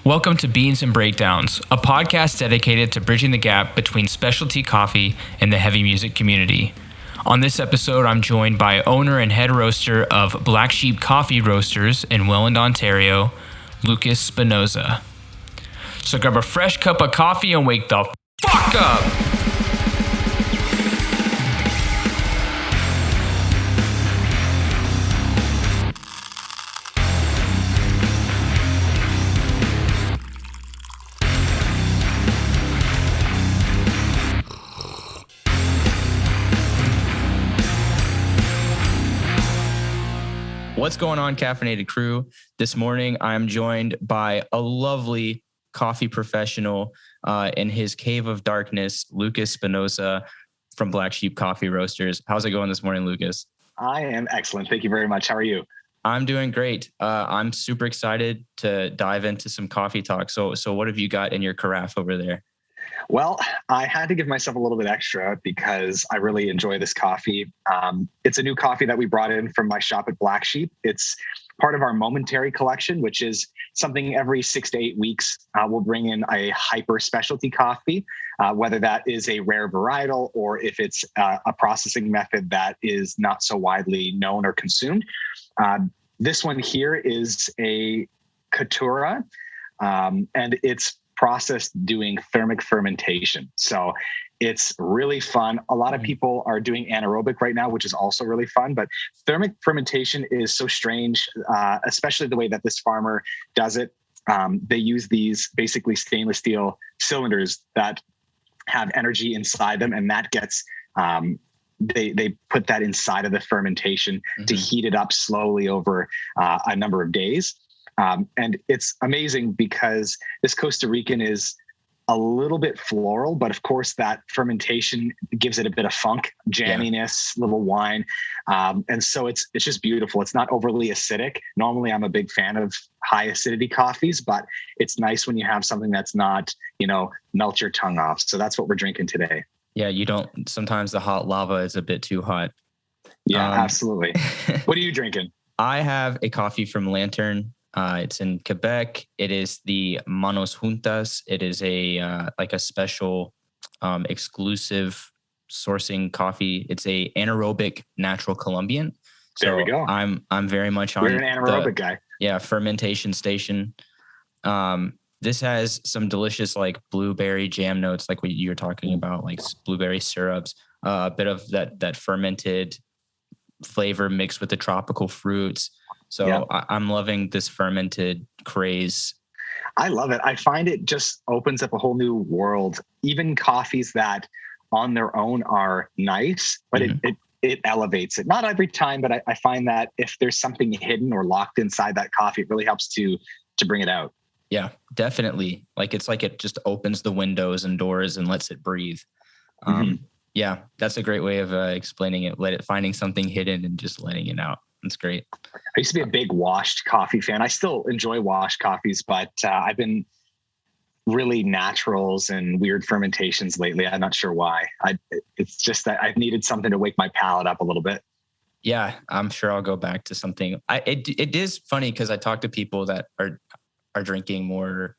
Welcome to Beans and Breakdowns, a podcast dedicated to bridging the gap between specialty coffee and the heavy music community. On this episode, I'm joined by owner and head roaster of Black Sheep Coffee Roasters in Welland, Ontario, Lucas Spinosa. So grab a fresh cup of coffee and wake the fuck up! What's going on, Caffeinated crew? This morning, I'm joined by a lovely coffee professional in his cave of darkness, Lucas Spinosa from Black Sheep Coffee Roasters. How's it going this morning, Lucas? I am excellent. Thank you very much. How are you? I'm doing great. I'm super excited to dive into some coffee talk. So what have you got in your carafe over there? Well, I had to give myself a little bit extra because I really enjoy this coffee. It's a new coffee that we brought in from my shop at Black Sheep. It's part of our momentary collection, which is something every 6 to 8 weeks. We'll bring in a hyper specialty coffee, whether that is a rare varietal or if it's a processing method that is not so widely known or consumed. This one here is a Caturra, and it's processed doing thermic fermentation. So it's really fun. A lot of people are doing anaerobic right now, which is also really fun, but thermic fermentation is so strange, especially the way that this farmer does it. They use these basically stainless steel cylinders that have energy inside them, and that gets, they put that inside of the fermentation to heat it up slowly over a number of days. And it's amazing because this Costa Rican is a little bit floral, but of course that fermentation gives it a bit of funk, jamminess, little wine. And so it's just beautiful. It's not overly acidic. Normally I'm a big fan of high acidity coffees, but it's nice when you have something that's not, melt your tongue off. So that's what we're drinking today. Yeah, sometimes the hot lava is a bit too hot. Yeah, absolutely. What are you drinking? I have a coffee from Lantern. It's in Quebec. It is the Manos Juntas. It is a special exclusive sourcing coffee. It's a anaerobic natural Colombian. So there we go. I'm very much on. You're an anaerobic guy. Yeah, fermentation station. This has some delicious like blueberry jam notes, like what you were talking about, like blueberry syrups. A bit of that fermented flavor mixed with the tropical fruits. So yeah. I'm loving this fermented craze. I love it. I find it just opens up a whole new world. Even coffees that on their own are nice, but it elevates it. Not every time, but I find that if there's something hidden or locked inside that coffee, it really helps to bring it out. Yeah, definitely. It's like it just opens the windows and doors and lets it breathe. Yeah, that's a great way of explaining it. Finding something hidden and just letting it out. That's great. I used to be a big washed coffee fan. I still enjoy washed coffees, but I've been really naturals and weird fermentations lately. I'm not sure why. It's just that I've needed something to wake my palate up a little bit. Yeah, I'm sure I'll go back to something. It is funny because I talk to people that are drinking more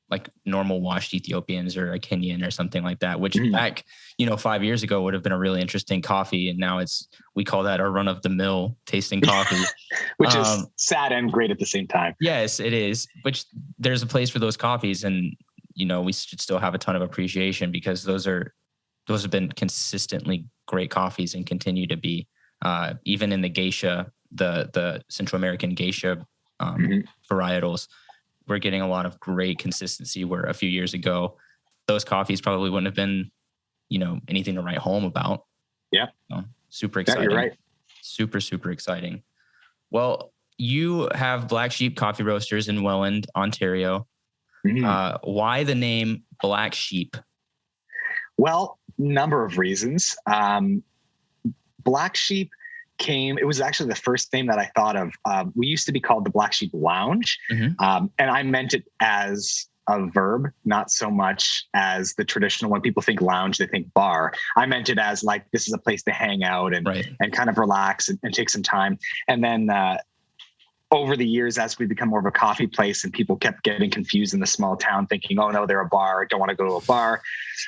like normal washed Ethiopians or a Kenyan or something like that, which back, 5 years ago would have been a really interesting coffee. And now we call that a run of the mill tasting coffee, which is sad and great at the same time. Yes, it is. Which there's a place for those coffees, and we should still have a ton of appreciation because those have been consistently great coffees and continue to be, even in the geisha, the Central American geisha varietals. We're getting a lot of great consistency where a few years ago, those coffees probably wouldn't have been, anything to write home about. Yeah. So, super exciting. Yeah, you're right. Super, super exciting. Well, you have Black Sheep Coffee Roasters in Welland, Ontario. Why the name Black Sheep? Well, number of reasons. Black Sheep it was actually the first name that I thought of. We used to be called the Black Sheep Lounge. And I meant it as a verb, not so much as the traditional. When people think lounge, they think bar. I meant it as like, this is a place to hang out and kind of relax and take some time. And then over the years, as we become more of a coffee place and people kept getting confused in the small town thinking, oh no, they're a bar, don't want to go to a bar.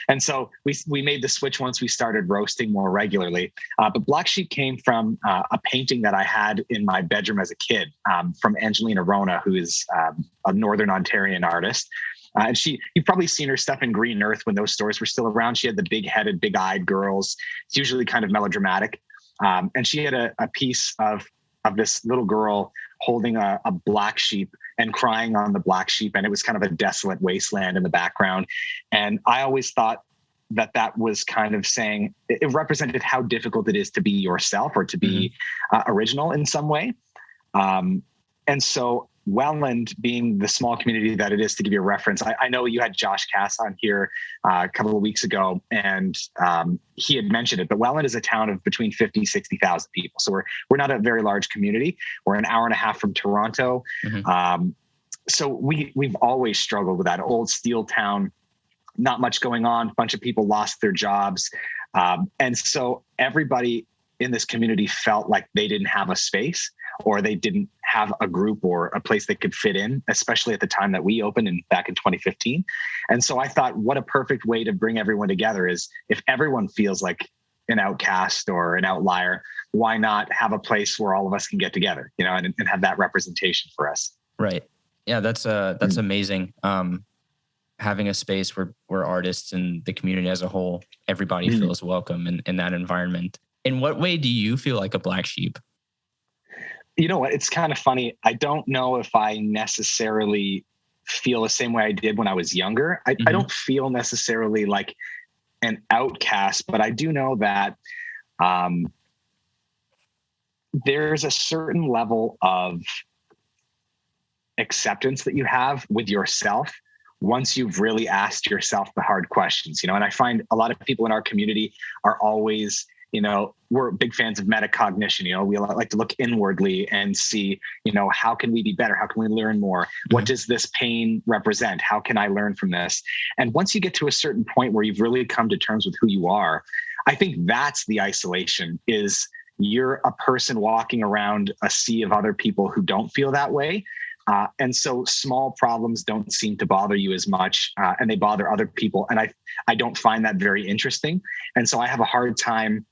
And so we made the switch once we started roasting more regularly. But Black Sheep came from a painting that I had in my bedroom as a kid from Angelina Rona, who is a Northern Ontarian artist. And you've probably seen her stuff in Green Earth when those stores were still around. She had the big-headed, big-eyed girls. It's usually kind of melodramatic. And she had a piece of this little girl holding a black sheep and crying on the black sheep. And it was kind of a desolate wasteland in the background. And I always thought that was kind of saying, it represented how difficult it is to be yourself or to be original in some way. And so Welland, being the small community that it is, to give you a reference, I know you had Josh Cass on here a couple of weeks ago, and he had mentioned it, but Welland is a town of between 50, 60,000 people. So we're not a very large community. We're an hour and a half from Toronto. So we've always struggled with that old steel town, not much going on, a bunch of people lost their jobs. And so everybody in this community felt like they didn't have a space, or they didn't have a group or a place they could fit in, especially at the time that we opened back in 2015. And so I thought, what a perfect way to bring everyone together is if everyone feels like an outcast or an outlier, why not have a place where all of us can get together, and have that representation for us. Right. Yeah, that's amazing. Having a space where artists and the community as a whole, everybody feels welcome in that environment. In what way do you feel like a Black Sheep? You know what? It's kind of funny. I don't know if I necessarily feel the same way I did when I was younger. I don't feel necessarily like an outcast, but I do know that there's a certain level of acceptance that you have with yourself once you've really asked yourself the hard questions, and I find a lot of people in our community are always, we're big fans of metacognition. We like to look inwardly and see, how can we be better? How can we learn more? What does this pain represent? How can I learn from this? And once you get to a certain point where you've really come to terms with who you are, I think that's the isolation, is you're a person walking around a sea of other people who don't feel that way. And so small problems don't seem to bother you as much, and they bother other people. And I don't find that very interesting. And so I have a hard time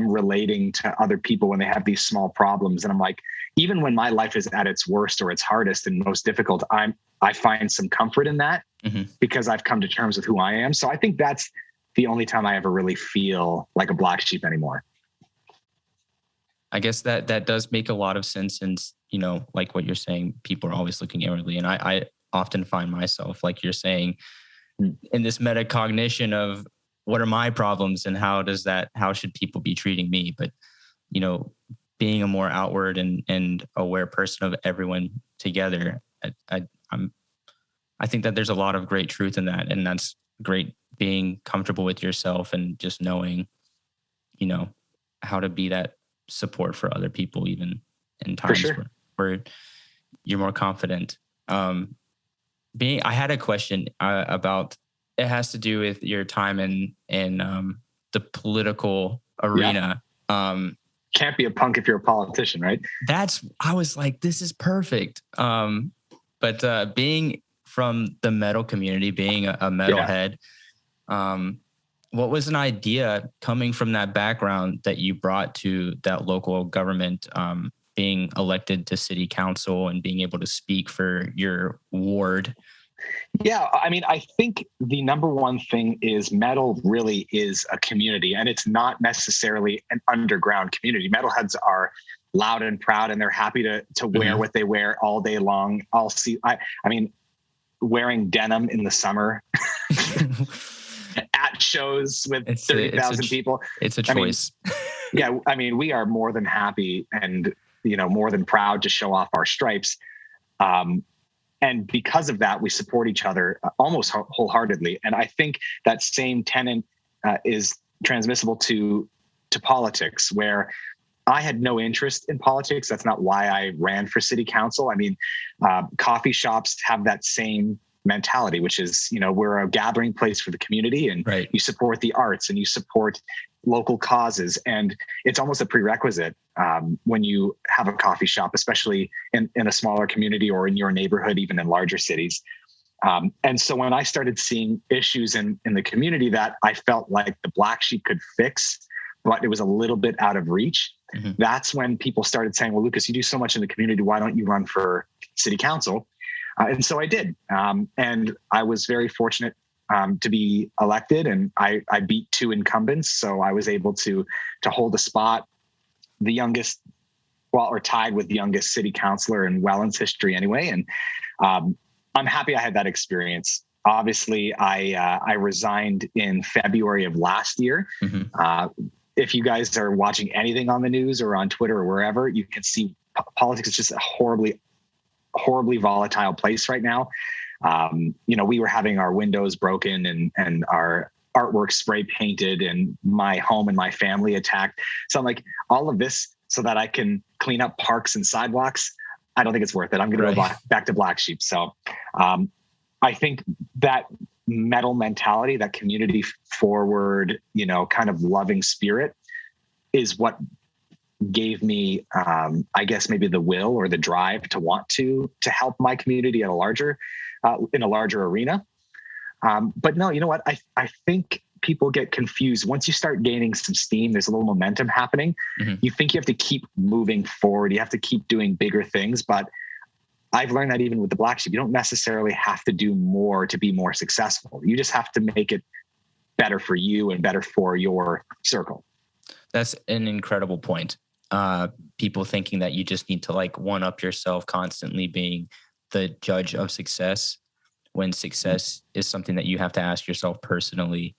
relating to other people when they have these small problems. And I'm like, even when my life is at its worst or its hardest and most difficult, I find some comfort in that because I've come to terms with who I am. So I think that's the only time I ever really feel like a Black Sheep anymore. I guess that does make a lot of sense. And, like what you're saying, people are always looking inwardly. And I often find myself, like you're saying, in this metacognition of what are my problems and how should people be treating me? But, being a more outward and aware person of everyone together, I think that there's a lot of great truth in that. And that's great, being comfortable with yourself and just knowing, how to be that support for other people, even in times where you're more confident. I had a question about, it has to do with your time in the political arena. Can't be a punk if you're a politician, right? I was like, this is perfect. But being from the metal community, being a metalhead, what was an idea coming from that background that you brought to that local government, being elected to city council and being able to speak for your ward? Yeah, I mean, I think the number one thing is metal really is a community, and it's not necessarily an underground community. Metalheads are loud and proud, and they're happy to wear what they wear all day long. I mean, wearing denim in the summer at shows with 30,000 people. It's a choice. I mean, we are more than happy and, more than proud to show off our stripes. And because of that, we support each other almost wholeheartedly. And I think that same tenet is transmissible to politics, where I had no interest in politics. That's not why I ran for city council. I mean, coffee shops have that same mentality, which is, we're a gathering place for the community, and right. you support the arts and you support local causes. And it's almost a prerequisite when you have a coffee shop, especially in a smaller community or in your neighborhood, even in larger cities. And so when I started seeing issues in the community that I felt like the Black Sheep could fix, but it was a little bit out of reach, that's when people started saying, well, Lucas, you do so much in the community. Why don't you run for city council? And so I did. And I was very fortunate to be elected, and I beat 2 incumbents. So I was able to hold a spot, the youngest, or tied with the youngest city councilor in Welland's history anyway. And I'm happy I had that experience. Obviously, I resigned in February of last year. If you guys are watching anything on the news or on Twitter or wherever, you can see politics is just a horribly volatile place right now. We were having our windows broken and our artwork spray painted and my home and my family attacked. So I'm like, all of this so that I can clean up parks and sidewalks, I don't think it's worth it. I'm going to go back to Black Sheep. So I think that metal mentality, that community forward, kind of loving spirit is what gave me, I guess maybe the will or the drive to want to help my community at a larger, in a larger arena. But no, you know what? I think people get confused. Once you start gaining some steam, there's a little momentum happening. You think you have to keep moving forward. You have to keep doing bigger things. But I've learned that even with the Black Sheep, you don't necessarily have to do more to be more successful. You just have to make it better for you and better for your circle. That's an incredible point. People thinking that you just need to one up yourself, constantly being the judge of success, when success is something that you have to ask yourself personally.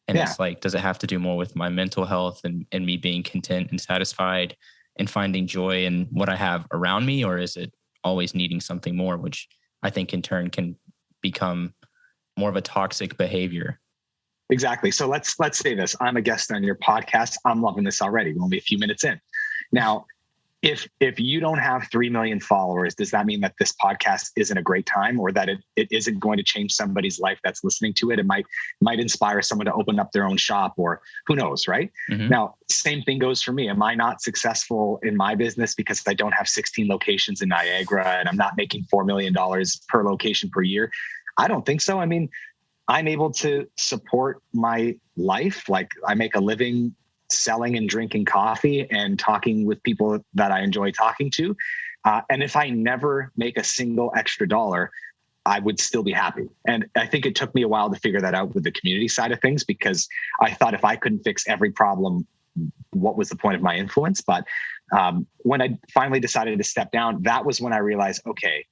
And it's does it have to do more with my mental health and me being content and satisfied and finding joy in what I have around me? Or is it always needing something more, which I think in turn can become more of a toxic behavior? Exactly. So let's say this. I'm a guest on your podcast. I'm loving this already. We're only a few minutes in. Now, if you don't have 3 million followers, does that mean that this podcast isn't a great time, or that it isn't going to change somebody's life that's listening to it? It might inspire someone to open up their own shop, or who knows, right? Now, same thing goes for me. Am I not successful in my business because I don't have 16 locations in Niagara and I'm not making $4 million per location per year? I don't think so. I mean, I'm able to support my life. Like, I make a living selling and drinking coffee and talking with people that I enjoy talking to. And if I never make a single extra dollar, I would still be happy. And I think it took me a while to figure that out with the community side of things, because I thought if I couldn't fix every problem, what was the point of my influence? But when I finally decided to step down, that was when I realized, okay,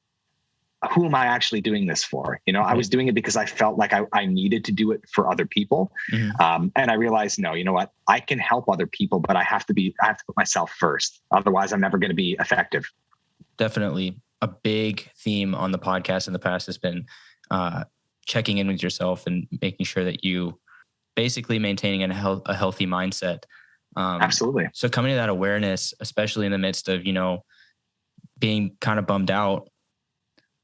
who am I actually doing this for? I was doing it because I felt like I needed to do it for other people. And I realized, no, you know what? I can help other people, but I have to put myself first. Otherwise, I'm never going to be effective. Definitely. A big theme on the podcast in the past has been checking in with yourself and making sure that you basically maintaining a healthy mindset. Absolutely. So coming to that awareness, especially in the midst of, being kind of bummed out,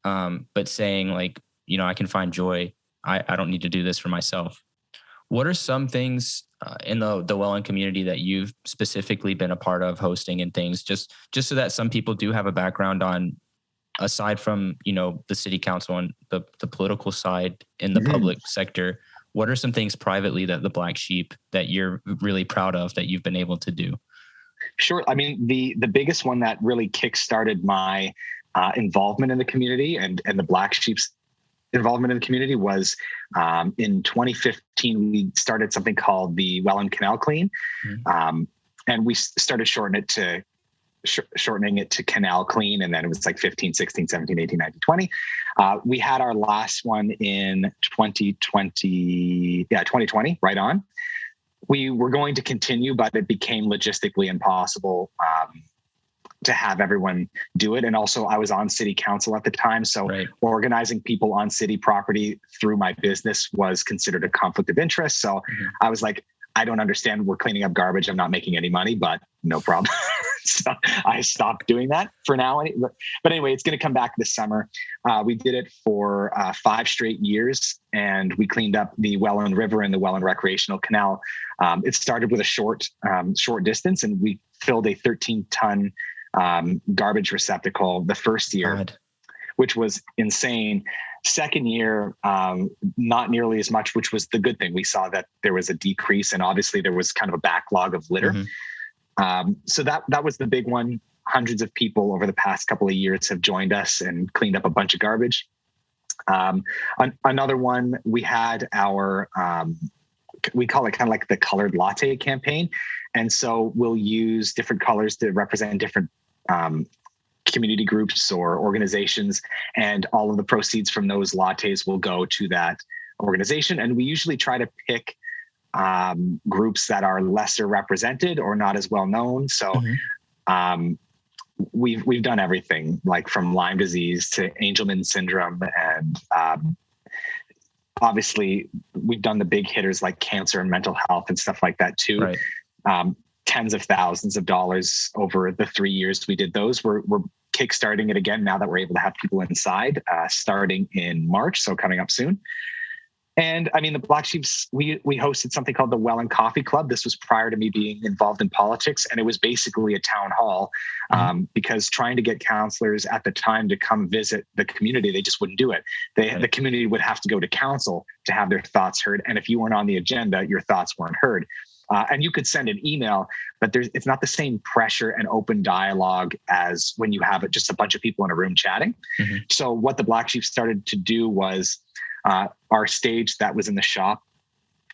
but saying I can find joy. I don't need to do this for myself. What are some things in the Welland community that you've specifically been a part of hosting and things, just so that some people do have a background on, aside from, the city council and the political side in the public sector, what are some things privately that the Black Sheep that you're really proud of that you've been able to do? Sure. I mean, the biggest one that really kickstarted my involvement in the community and the Black Sheep's involvement in the community was in 2015, we started something called the Welland Canal Clean. And we started shortening it to Canal Clean. And then it was like 15, 16, 17, 18, 19, 20. We had our last one in 2020, right on. We were going to continue, but it became logistically impossible to have everyone do it. And also I was on city council at the time. So organizing people on city property through my business was considered a conflict of interest. So I was like, I don't understand. We're cleaning up garbage. I'm not making any money, but no problem. So I stopped doing that for now. But anyway, it's going to come back this summer. We did it for 5 straight years, and we cleaned up the Welland River and the Welland Recreational Canal. It started with a short distance, and we filled a 13-ton garbage receptacle the first year. God. Which was insane. Second year, not nearly as much, which was the good thing. We saw that there was a decrease, and obviously there was kind of a backlog of litter. Mm-hmm. So that was the big one. Hundreds of people over the past couple of years have joined us and cleaned up a bunch of garbage. Another one, we had our, we call it kind of like the colored latte campaign. And so we'll use different colors to represent different community groups or organizations, and all of the proceeds from those lattes will go to that organization. And we usually try to pick groups that are lesser represented or not as well known. So we've done everything, like from Lyme disease to Angelman syndrome, and obviously we've done the big hitters like cancer and mental health and stuff like that too. Right. Tens of thousands of dollars over the 3 years we did those. We're kickstarting it again now that we're able to have people inside, starting in March, so coming up soon. And I mean, the Black Sheeps, we hosted something called the Welland Coffee Club. This was prior to me being involved in politics, and it was basically a town hall, because trying to get counselors at the time to come visit the community, they just wouldn't do it. The community would have to go to council to have their thoughts heard, and if you weren't on the agenda, your thoughts weren't heard. And you could send an email, but it's not the same pressure and open dialogue as when you have just a bunch of people in a room chatting. Mm-hmm. So what the Black Sheep started to do was our stage that was in the shop,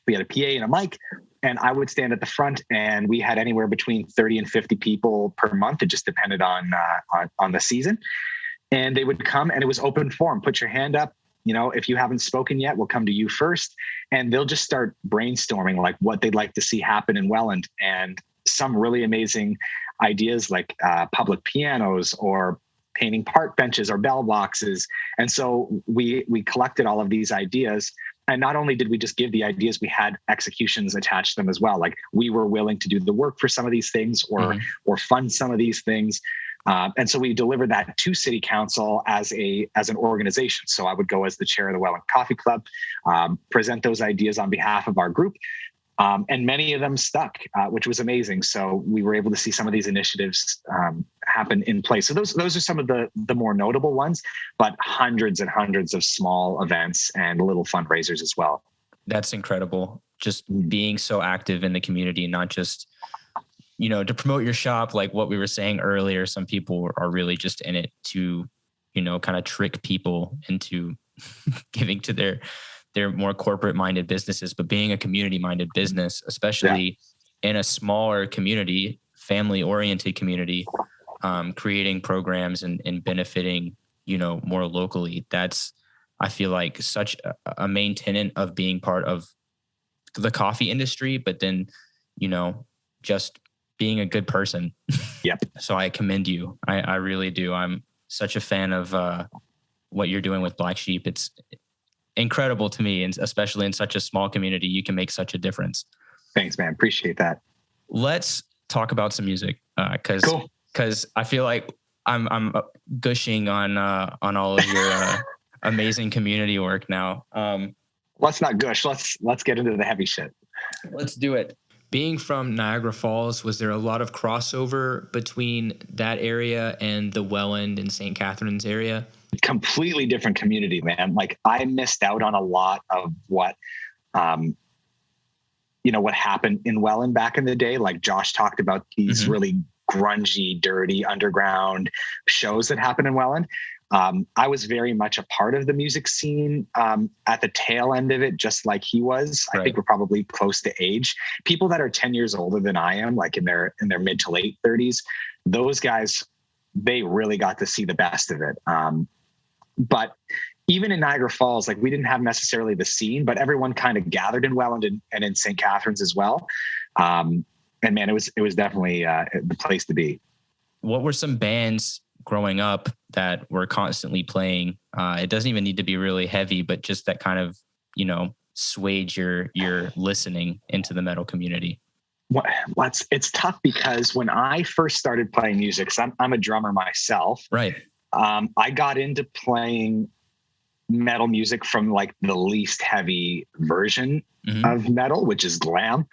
we had a PA and a mic, and I would stand at the front, and we had anywhere between 30 and 50 people per month. It just depended on the season. And they would come, and it was open forum. Put your hand up. You know, if you haven't spoken yet, we'll come to you first. And they'll just start brainstorming like what they'd like to see happen in Welland, and some really amazing ideas like public pianos or painting park benches or bell boxes. And so we collected all of these ideas. And not only did we just give the ideas, we had executions attached to them as well. Like we were willing to do the work for some of these things or fund some of these things. And so we delivered that to City Council as an organization. So I would go as the chair of the Welland Coffee Club, present those ideas on behalf of our group. And many of them stuck, which was amazing. So we were able to see some of these initiatives happen in place. So those are some of the more notable ones, but hundreds and hundreds of small events and little fundraisers as well. That's incredible. Just being so active in the community, not just, to promote your shop, like what we were saying earlier. Some people are really just in it to, kind of trick people into giving to their more corporate minded businesses, but being a community minded business, especially in a smaller community, family oriented community, creating programs and benefiting, more locally. That's, I feel like, such a main tenet of being part of the coffee industry, but then, just being a good person. Yep. So I commend you. I really do. I'm such a fan of what you're doing with Black Sheep. It's incredible to me, and especially in such a small community, you can make such a difference. Thanks, man. Appreciate that. Let's talk about some music, because I feel like I'm gushing on all of your amazing community work now. Let's not gush. Let's get into the heavy shit. Let's do it. Being from Niagara Falls, was there a lot of crossover between that area and the Welland and St. Catharines area? Completely different community, man. Like I missed out on a lot of what happened in Welland back in the day. Like Josh talked about these really grungy, dirty underground shows that happen in Welland. I was very much a part of the music scene at the tail end of it, just like he was. Right. I think we're probably close to age. People that are 10 years older than I am, like in their mid to late 30s, those guys, they really got to see the best of it. But even in Niagara Falls, like we didn't have necessarily the scene, but everyone kind of gathered in Welland and in St. Catharines as well. And man, it was definitely the place to be. What were some bands growing up that were constantly playing? It doesn't even need to be really heavy, but just that kind of, swayed your listening into the metal community. It's tough because when I first started playing music, 'cause I'm a drummer myself. Right. I got into playing metal music from like the least heavy version of metal, which is glam.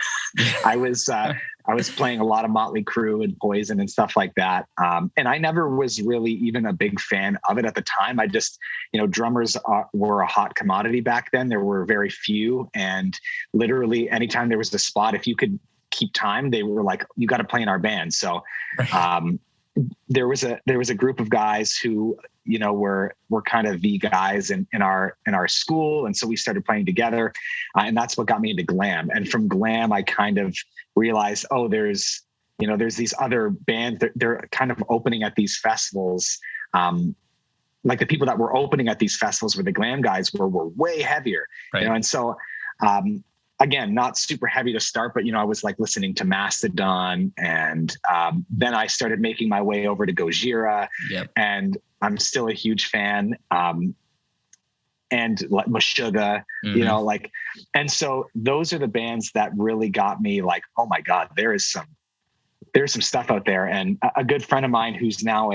I was playing a lot of Motley Crue and Poison and stuff like that. And I never was really even a big fan of it at the time. I just, drummers were a hot commodity back then. There were very few, and literally anytime there was a spot, if you could keep time, they were like, you got to play in our band. So, there was a group of guys who, were kind of the guys in our school. And so we started playing together, and that's what got me into glam. And from glam, I kind of realized, oh, there's these other bands that they're kind of opening at these festivals. Like the people that were opening at these festivals where the glam guys were way heavier, right. And so, again, not super heavy to start, but, I was like listening to Mastodon, and then I started making my way over to Gojira. Yep. And I'm still a huge fan. And like Meshuggah, and so those are the bands that really got me like, oh my God, there's some stuff out there. And a good friend of mine who's now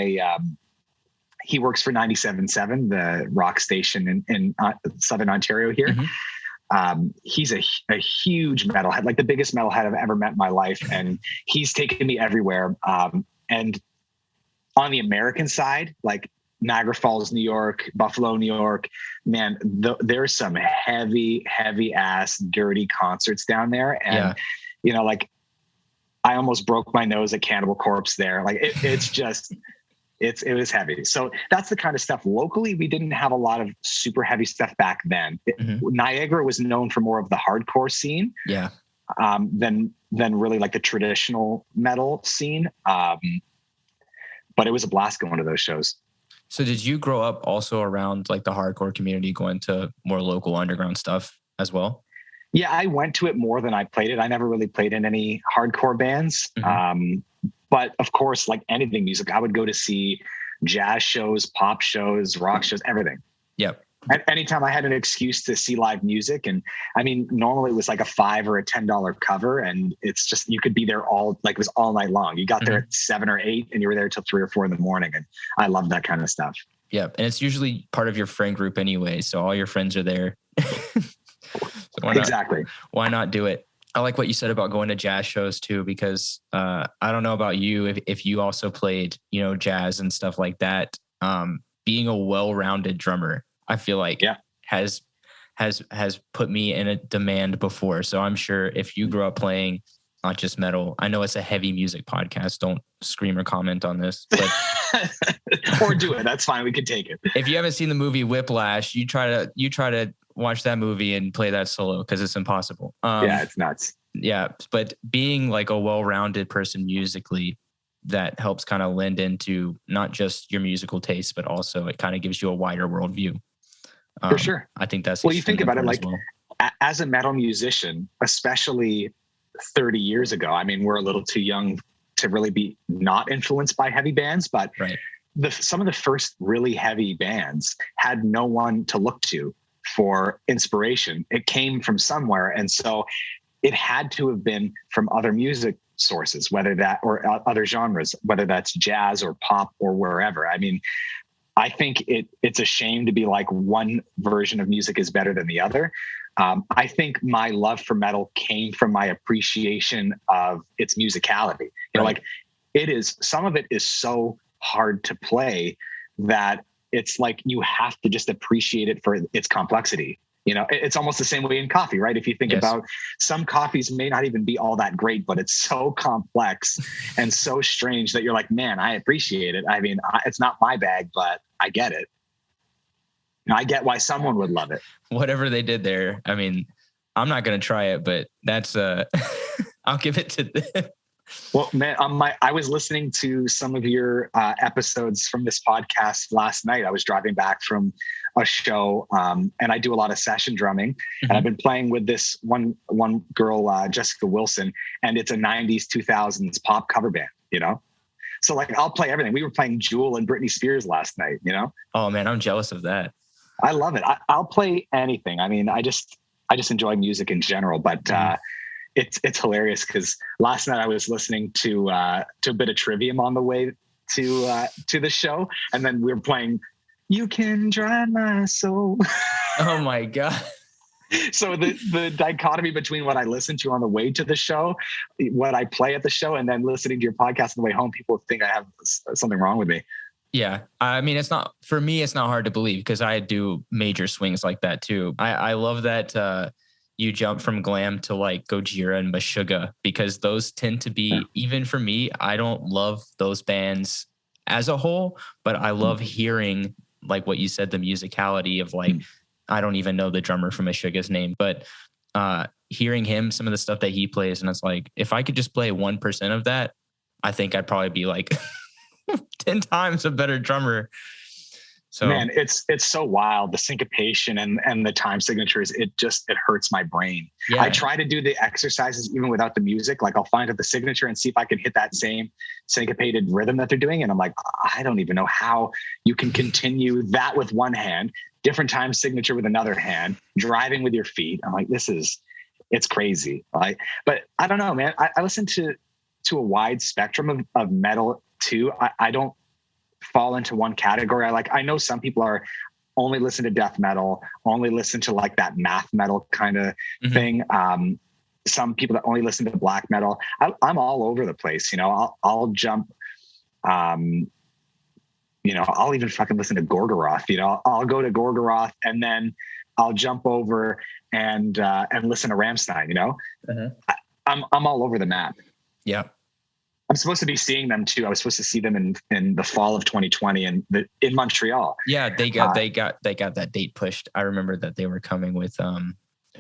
he works for 97.7, the rock station in Southern Ontario here. He's a huge metalhead, like the biggest metalhead I've ever met in my life. And he's taken me everywhere. And on the American side, like Niagara Falls, New York, Buffalo, New York, man, there's some heavy ass dirty concerts down there. And, like I almost broke my nose at Cannibal Corpse there. Like it's just, it was heavy. So that's the kind of stuff. Locally, we didn't have a lot of super heavy stuff back then. Niagara was known for more of the hardcore scene. Yeah. Than really like the traditional metal scene. But it was a blast going to those shows. So did you grow up also around like the hardcore community, going to more local underground stuff as well? Yeah, I went to it more than I played it. I never really played in any hardcore bands. But of course, like anything music, I would go to see jazz shows, pop shows, rock shows, everything. Yep. Anytime I had an excuse to see live music. And I mean, normally it was like a $5 or a $10 cover. And it's just, you could be there it was all night long. You got there at 7 or 8 and you were there till 3 or 4 in the morning. And I love that kind of stuff. Yep. And it's usually part of your friend group anyway. So all your friends are there. So exactly. Why not do it? I like what you said about going to jazz shows too, because I don't know about you, if you also played, jazz and stuff like that. Being a well-rounded drummer, I feel like has put me in a demand before. So I'm sure if you grew up playing not just metal, I know it's a heavy music podcast. Don't scream or comment on this, but or do it. That's fine. We can take it. If you haven't seen the movie Whiplash, you try to watch that movie and play that solo because it's impossible. It's nuts. Yeah. But being like a well-rounded person musically, that helps kind of lend into not just your musical taste, but also it kind of gives you a wider worldview. For sure. I think that's, well, you think about it, like as a metal musician, especially 30 years ago, I mean, we're a little too young to really be not influenced by heavy bands, but some of the first really heavy bands had no one to look to for inspiration. It came from somewhere. And so it had to have been from other music sources, whether that or other genres, whether that's jazz or pop or wherever. I mean, I think it's a shame to be like one version of music is better than the other. I think my love for metal came from my appreciation of its musicality. Like some of it is so hard to play that it's like you have to just appreciate it for its complexity. It's almost the same way in coffee, right? If you think about some coffees may not even be all that great, but it's so complex and so strange that you're like, man, I appreciate it. I mean, it's not my bag, but I get it. I get why someone would love it. Whatever they did there. I mean, I'm not going to try it, but that's, I'll give it to them. Well, man, I was listening to some of your episodes from this podcast last night. I was driving back from a show, and I do a lot of session drumming, and I've been playing with this one girl, Jessica Wilson, and it's a 90s, 2000s pop cover band, So like, I'll play everything. We were playing Jewel and Britney Spears last night, Oh man, I'm jealous of that. I love it. I'll play anything. I mean, I just enjoy music in general, but it's hilarious because last night I was listening to a bit of Trivium on the way to the show, and then we were playing "You Can Dry My Soul." Oh my God. So the dichotomy between what I listen to on the way to the show, what I play at the show, and then listening to your podcast on the way home, people think I have something wrong with me. Yeah. I mean, it's not hard to believe because I do major swings like that too. I love that you jump from glam to like Gojira and Meshuggah, because those tend to be, even for me, I don't love those bands as a whole, but I love hearing, like what you said, the musicality of like, I don't even know the drummer from Meshuggah's name, but hearing him, some of the stuff that he plays, and it's like, if I could just play 1% of that, I think I'd probably be like 10 times a better drummer. So man, it's so wild. The syncopation and the time signatures, it hurts my brain. Yeah. I try to do the exercises even without the music. Like I'll find out the signature and see if I can hit that same syncopated rhythm that they're doing. And I'm like, I don't even know how you can continue that with one hand, different time signature with another hand, driving with your feet. I'm like, it's crazy. Right? But I don't know, man. I listen to a wide spectrum of metal too. I don't fall into one category. I know some people are only listen to death metal, only listen to like that math metal kind of thing. Some people that only listen to black metal. I'm all over the place. I'll jump. I'll even fucking listen to Gorgoroth. I'll go to Gorgoroth and then I'll jump over and listen to Rammstein. I'm all over the map. Yeah. I'm supposed to be seeing them too. I was supposed to see them in the fall of 2020 in Montreal. Yeah, they got that date pushed. I remember that they were coming with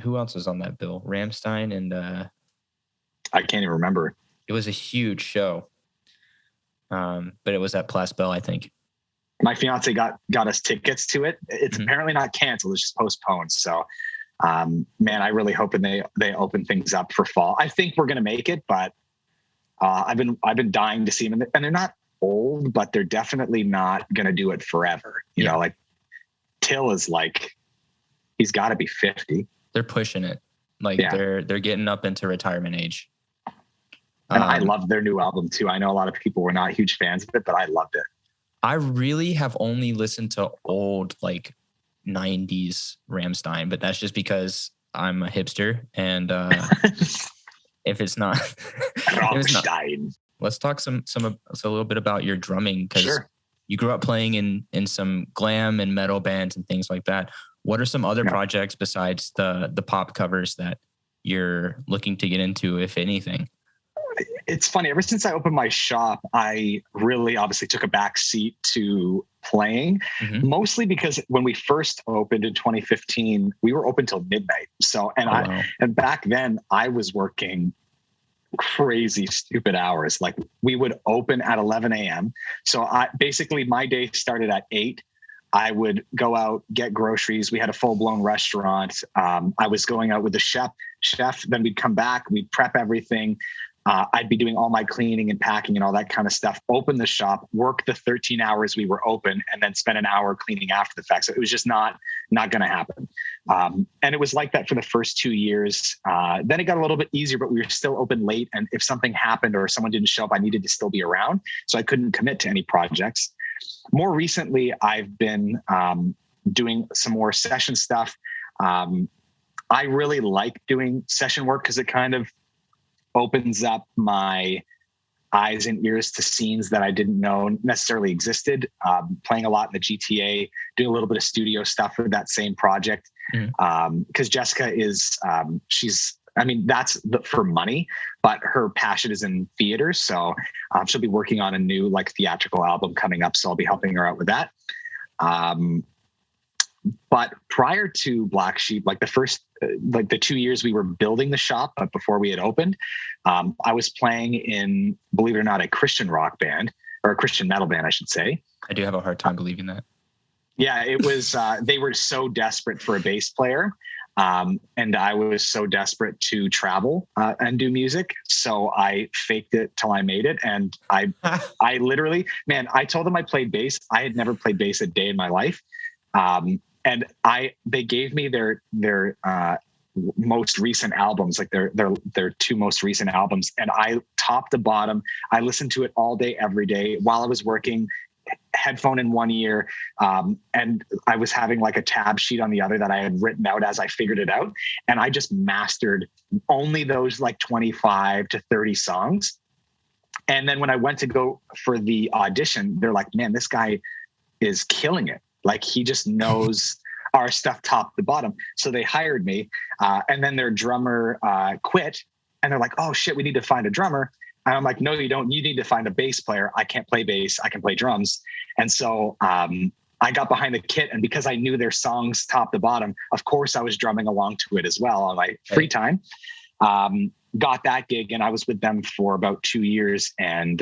who else was on that bill? Rammstein and I can't even remember. It was a huge show. But it was at Place Belle, I think. My fiance got us tickets to it. It's apparently not canceled, it's just postponed. So man, I really hope they open things up for fall. I think we're gonna make it, but I've been dying to see them, and they're not old, but they're definitely not going to do it forever. You know, like Till is like, he's got to be 50. They're pushing it. Like they're getting up into retirement age. And I love their new album too. I know a lot of people were not huge fans of it, but I loved it. I really have only listened to old, like 90s Rammstein, but that's just because I'm a hipster and, if it's not, let's talk a little bit about your drumming, because you grew up playing in some glam and metal bands and things like that. What are some other projects besides the pop covers that you're looking to get into, if anything? It's funny. Ever since I opened my shop, I really obviously took a back seat to playing, mostly because when we first opened in 2015, we were open till midnight. So, and back then I was working crazy, stupid hours. Like we would open at 11 a.m. So my day started at 8. I would go out, get groceries. We had a full-blown restaurant. I was going out with the chef. Then we'd come back, we'd prep everything. I'd be doing all my cleaning and packing and all that kind of stuff, open the shop, work the 13 hours we were open, and then spend an hour cleaning after the fact. So it was just not going to happen. And it was like that for the first 2 years. Then it got a little bit easier, but we were still open late. And if something happened or someone didn't show up, I needed to still be around. So I couldn't commit to any projects. More recently, I've been doing some more session stuff. I really like doing session work because it kind of opens up my eyes and ears to scenes that I didn't know necessarily existed. Playing a lot in the GTA, doing a little bit of studio stuff for that same project. Because Jessica is, that's for money, but her passion is in theater. So she'll be working on a new theatrical album coming up. So I'll be helping her out with that. But prior to Black Sheep, the first, the 2 years we were building the shop, but before we had opened, I was playing in, believe it or not, a Christian rock band, or a Christian metal band, I should say. I do have a hard time believing that. Yeah, it was, they were so desperate for a bass player. And I was so desperate to travel and do music. So I faked it till I made it. And I literally, man, I told them I played bass. I had never played bass a day in my life. And they gave me their most recent albums, like their two most recent albums. And I top to bottom, I listened to it all day, every day while I was working, headphone in one ear. And I was having like a tab sheet on the other that I had written out as I figured it out. And I just mastered only those like 25 to 30 songs. And then when I went to go for the audition, they're like, man, this guy is killing it. Like he just knows our stuff top to bottom. So they hired me. And then their drummer quit. And they're like, oh shit, we need to find a drummer. And I'm like, no, you don't. You need to find a bass player. I can't play bass. I can play drums. And so I got behind the kit. And because I knew their songs top to bottom, of course I was drumming along to it as well on my free time. Got that gig, and I was with them for about 2 years, and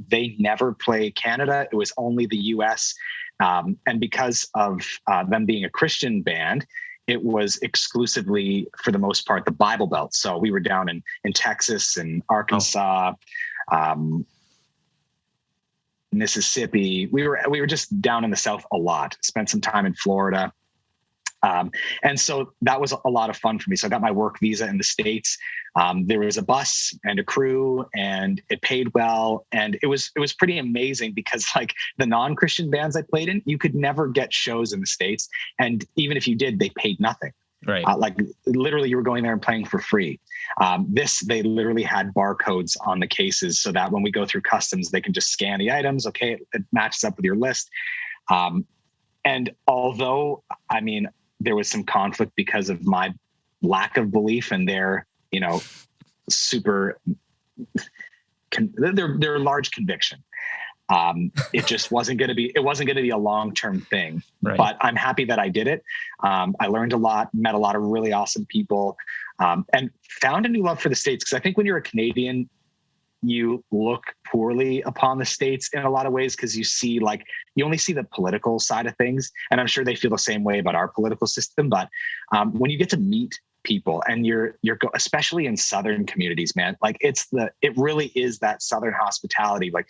they never play Canada. It was only the US. And because of them being a Christian band, it was exclusively, for the most part, the Bible Belt. So we were down in Texas and Arkansas, Mississippi. We were just down in the South a lot. Spent some time in Florida. And so that was a lot of fun for me. So I got my work visa in the States. There was a bus and a crew, and it paid well. And it was pretty amazing because like the non-Christian bands I played in, you could never get shows in the States. And even if you did, they paid nothing. Right. Like literally you were going there and playing for free. They literally had barcodes on the cases so that when we go through customs, they can just scan the items. Okay. It matches up with your list. And although, I mean, there was some conflict because of my lack of belief and their, their large conviction. It just wasn't going to be a long-term thing, right. But I'm happy that I did it. I learned a lot, met a lot of really awesome people, and found a new love for the States. Cause I think when you're a Canadian, you look poorly upon the States in a lot of ways because you only see the political side of things. And I'm sure they feel the same way about our political system. But when you get to meet people and you're especially in Southern communities, man, like it really is that Southern hospitality. Like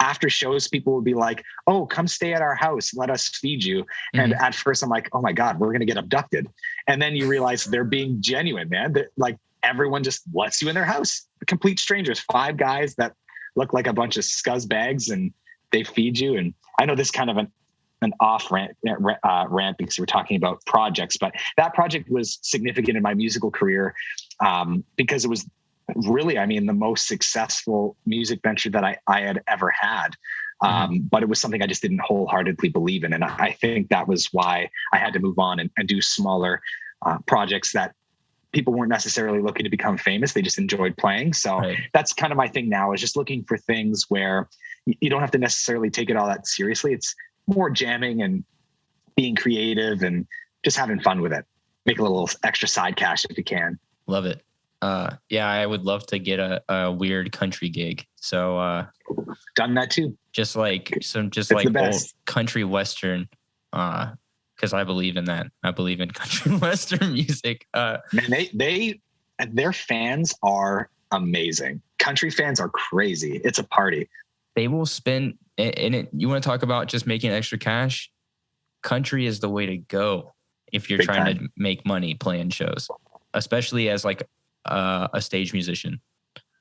after shows, people would be like, oh, come stay at our house. Let us feed you. Mm-hmm. And at first I'm like, oh my God, we're going to get abducted. And then you realize they're being genuine, man. Like everyone just lets you in their house. Complete strangers, 5 guys that look like a bunch of scuzz bags, and they feed you. And I know this is kind of an off rant because we're talking about projects, but that project was significant in my musical career because it was really, I mean, the most successful music venture that I had ever had. But it was something I just didn't wholeheartedly believe in. And I think that was why I had to move on and do smaller projects that people weren't necessarily looking to become famous. They just enjoyed playing. So right. That's kind of my thing now, is just looking for things where you don't have to necessarily take it all that seriously. It's more jamming and being creative and just having fun with it. Make a little extra side cash if you can. Love it. Yeah, I would love to get a weird country gig. So done that too. Just like old country Western, because I believe in that. I believe in country Western music. Man, their fans are amazing. Country fans are crazy. It's a party. They will spend, and you want to talk about just making extra cash? Country is the way to go if you're trying to make money playing shows, especially as like a stage musician.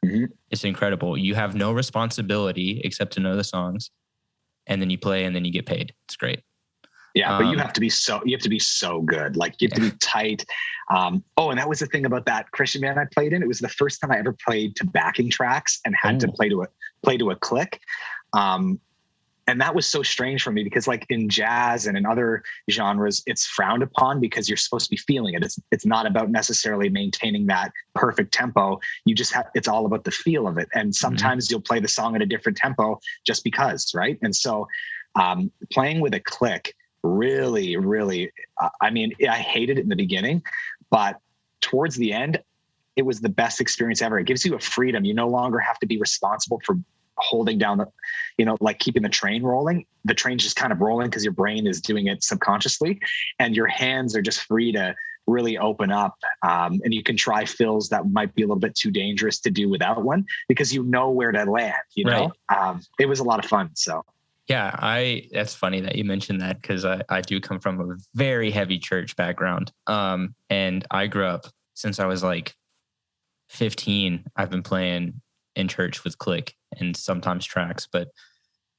Mm-hmm. It's incredible. You have no responsibility except to know the songs, and then you play and then you get paid. It's great. Yeah, but you have to be so good. Like you have to be tight. And that was the thing about that Christian band I played in. It was the first time I ever played to backing tracks and had to play to a click. And that was so strange for me because like in jazz and in other genres, it's frowned upon because you're supposed to be feeling it. It's not about necessarily maintaining that perfect tempo. It's all about the feel of it. And sometimes you'll play the song at a different tempo just because, right? And so playing with a click, really, really, I mean, I hated it in the beginning, but towards the end, it was the best experience ever. It gives you a freedom. You no longer have to be responsible for holding down like keeping the train rolling. The train's just kind of rolling because your brain is doing it subconsciously, and your hands are just free to really open up. And you can try fills that might be a little bit too dangerous to do without one because you know where to land, know? It was a lot of fun. So. Yeah, that's funny that you mentioned that because I do come from a very heavy church background. And I grew up since I was like 15, I've been playing in church with click and sometimes tracks. But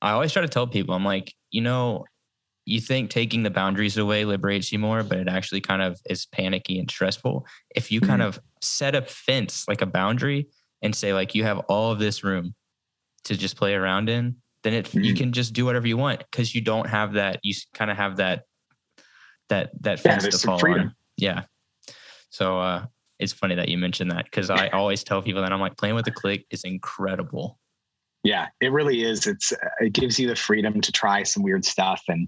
I always try to tell people, I'm like, you think taking the boundaries away liberates you more, but it actually kind of is panicky and stressful. If you kind of set a fence, like a boundary, and say like, you have all of this room to just play around in, then you can just do whatever you want, because you don't have that. You kind of have that fence to fall on. Yeah. So it's funny that you mentioned that, because I always tell people that I'm like, playing with the click is incredible. Yeah, it really is. It gives you the freedom to try some weird stuff. And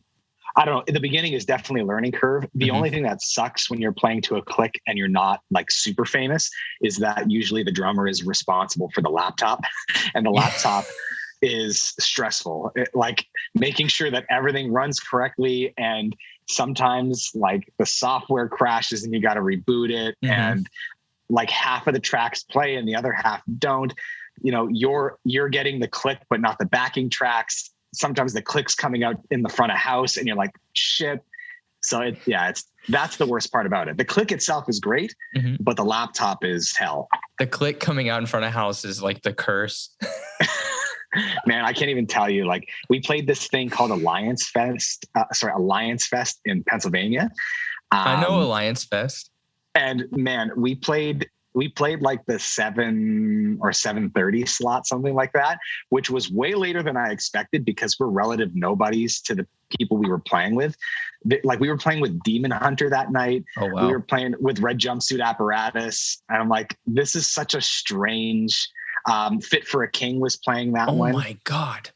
I don't know, the beginning is definitely a learning curve. The only thing that sucks when you're playing to a click and you're not like super famous is that usually the drummer is responsible for the laptop, and the laptop is stressful. Like making sure that everything runs correctly. And sometimes like the software crashes and you got to reboot it. And like half of the tracks play and the other half don't. You're getting the click, but not the backing tracks. Sometimes the click's coming out in the front of house and you're like, shit. So that's the worst part about it. The click itself is great, but the laptop is hell. The click coming out in front of house is like the curse. Man, I can't even tell you. Like, we played this thing called Alliance Fest in Pennsylvania. I know Alliance Fest. And man, we played like the 7 or 7:30 slot, something like that, which was way later than I expected, because we're relative nobodies to the people we were playing with. Like, we were playing with Demon Hunter that night. Oh, wow. We were playing with Red Jumpsuit Apparatus. And I'm like, this is such a strange. Fit for a King was playing that one. Oh my God.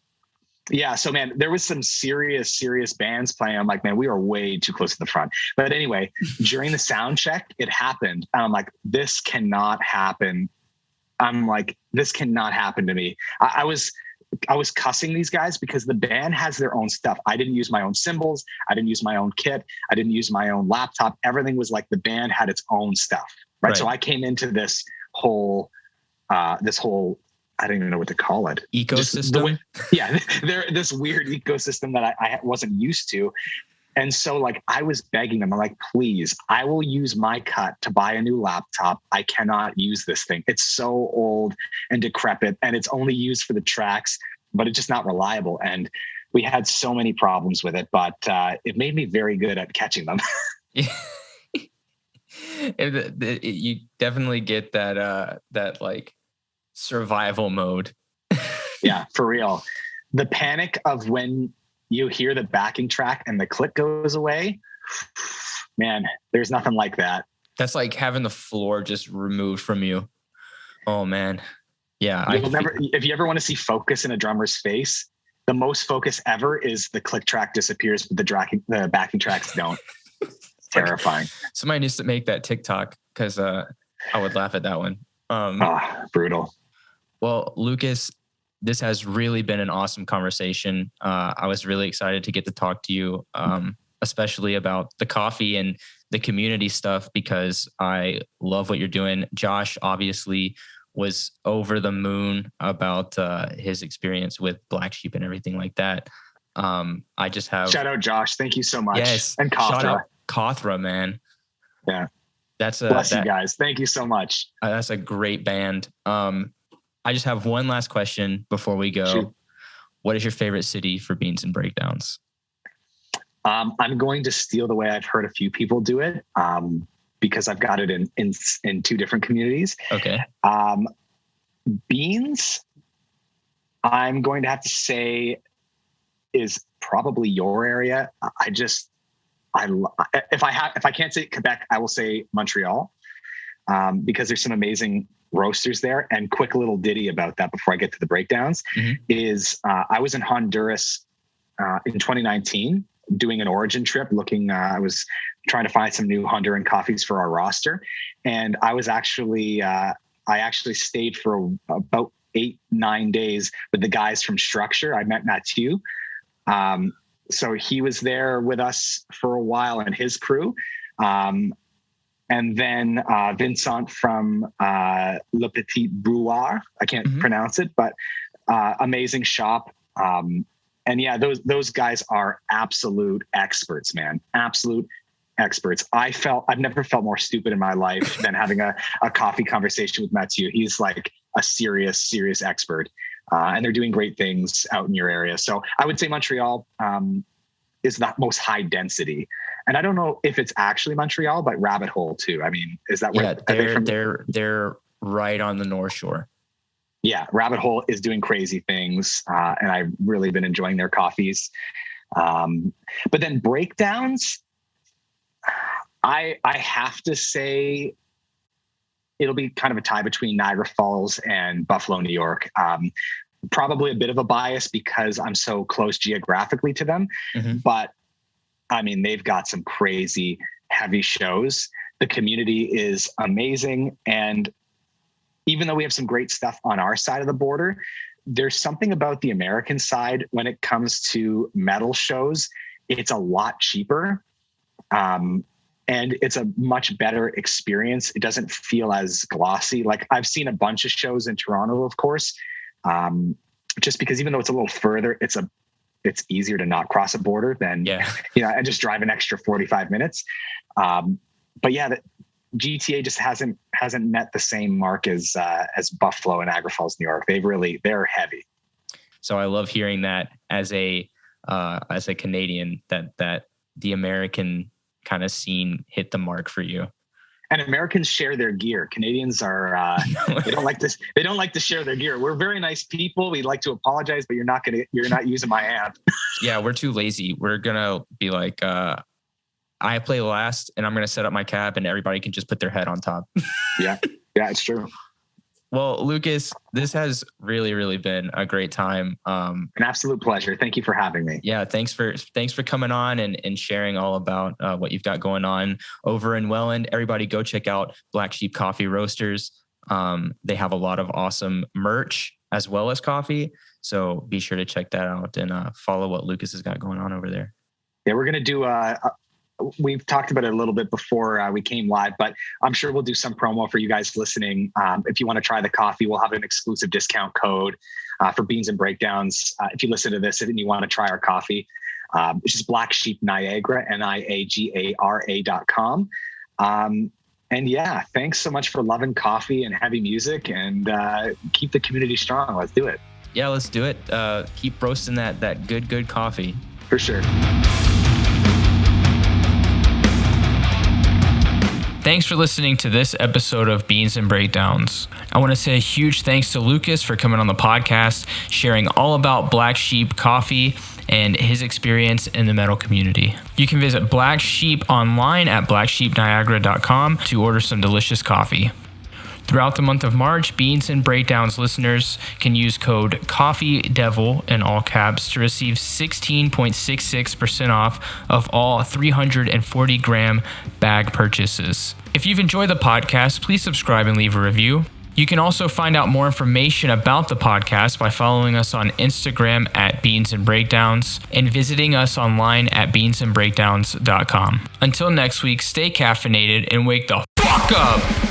Yeah. So man, there was some serious bands playing. I'm like, man, we are way too close to the front. But anyway, during the sound check, it happened. And I'm like, this cannot happen. This cannot happen to me. I was cussing these guys because the band has their own stuff. I didn't use my own cymbals. I didn't use my own kit. I didn't use my own laptop. Everything was like the band had its own stuff. Right. So I came into this whole, I don't even know what to call it. Ecosystem. This weird ecosystem that I wasn't used to. And so like, I was begging them, I'm like, please, I will use my cut to buy a new laptop. I cannot use this thing. It's so old and decrepit, and it's only used for the tracks, but it's just not reliable. And we had so many problems with it, but it made me very good at catching them. You definitely get that like survival mode. Yeah, for real. The panic of when you hear the backing track and the click goes away, man, there's nothing like that. That's like having the floor just removed from you. Oh man. Yeah. If you ever want to see focus in a drummer's face, the most focus ever is the click track disappears, but the backing tracks don't. It's terrifying. Somebody needs to make that TikTok, because I would laugh at that one. Brutal. Well, Lucas, this has really been an awesome conversation. I was really excited to get to talk to you, especially about the coffee and the community stuff, because I love what you're doing. Josh obviously was over the moon about his experience with Black Sheep and everything like that. I just have... Shout out Josh. Thank you so much. Yes. And Kothra. Shout out Kothra, man. Yeah. Bless you guys. Thank you so much. That's a great band. I just have one last question before we go. Shoot. What is your favorite city for beans and breakdowns? I'm going to steal the way I've heard a few people do it, because I've got it in two different communities. Okay. Beans, I'm going to have to say, is probably your area. If I can't say Quebec, I will say Montreal, because there's some amazing roasters there. And quick little ditty about that before I get to the breakdowns is I was in Honduras in 2019 doing an origin trip I was trying to find some new Honduran coffees for our roster. And I was actually, I actually stayed for about 8-9 days with the guys from Structure. I met Mathieu. So he was there with us for a while and his crew. And then Vincent from Le Petit Brouillard. I can't pronounce it, but amazing shop. And yeah, those guys are absolute experts, man. Absolute experts. I've never felt more stupid in my life than having a coffee conversation with Mathieu. He's like a serious expert. And they're doing great things out in your area. So I would say Montreal is the most high density. And I don't know if it's actually Montreal, but Rabbit Hole too. I mean, is that where they're right on the North Shore? Yeah, Rabbit Hole is doing crazy things, and I've really been enjoying their coffees. But then breakdowns, I have to say it'll be kind of a tie between Niagara Falls and Buffalo, New York. Probably a bit of a bias because I'm so close geographically to them. Mm-hmm. But I mean, they've got some crazy heavy shows. The community is amazing. And even though we have some great stuff on our side of the border, there's something about the American side when it comes to metal shows. It's a lot cheaper. And it's a much better experience. It doesn't feel as glossy. Like I've seen a bunch of shows in Toronto, of course, just because even though it's a little further, it's easier to not cross a border than, and just drive an extra 45 minutes. But yeah, the GTA just hasn't met the same mark as Buffalo and Niagara Falls, New York. They're heavy. So I love hearing that as a Canadian, that the American kind of scene hit the mark for you. And Americans share their gear. Canadians are they don't like this. They don't like to share their gear. We're very nice people. We'd like to apologize, but you're not using my amp. Yeah, we're too lazy. We're gonna be like, I play last, and I'm gonna set up my cab, and everybody can just put their head on top. Yeah, it's true. Well, Lucas, this has really, really been a great time. An absolute pleasure. Thank you for having me. Yeah, thanks for coming on and sharing all about what you've got going on over in Welland. Everybody go check out Black Sheep Coffee Roasters. They have a lot of awesome merch as well as coffee. So be sure to check that out and follow what Lucas has got going on over there. Yeah, we're going to do we've talked about it a little bit before we came live, but I'm sure we'll do some promo for you guys listening. If you want to try the coffee, we'll have an exclusive discount code for Beans and Breakdowns. If you listen to this and you want to try our coffee, it's just Black Sheep Niagara, NIAGARA.com. And yeah, thanks so much for loving coffee and heavy music, and keep the community strong. Let's do it. Yeah, let's do it. Keep roasting that good coffee. For sure. Thanks for listening to this episode of Beans and Breakdowns. I want to say a huge thanks to Lucas for coming on the podcast, sharing all about Black Sheep Coffee and his experience in the metal community. You can visit Black Sheep online at blacksheepniagara.com to order some delicious coffee. Throughout the month of March, Beans and Breakdowns listeners can use code COFFEEDEVIL in all caps to receive 16.66% off of all 340-gram bag purchases. If you've enjoyed the podcast, please subscribe and leave a review. You can also find out more information about the podcast by following us on Instagram at Beans and Breakdowns and visiting us online at beansandbreakdowns.com. Until next week, stay caffeinated and wake the fuck up!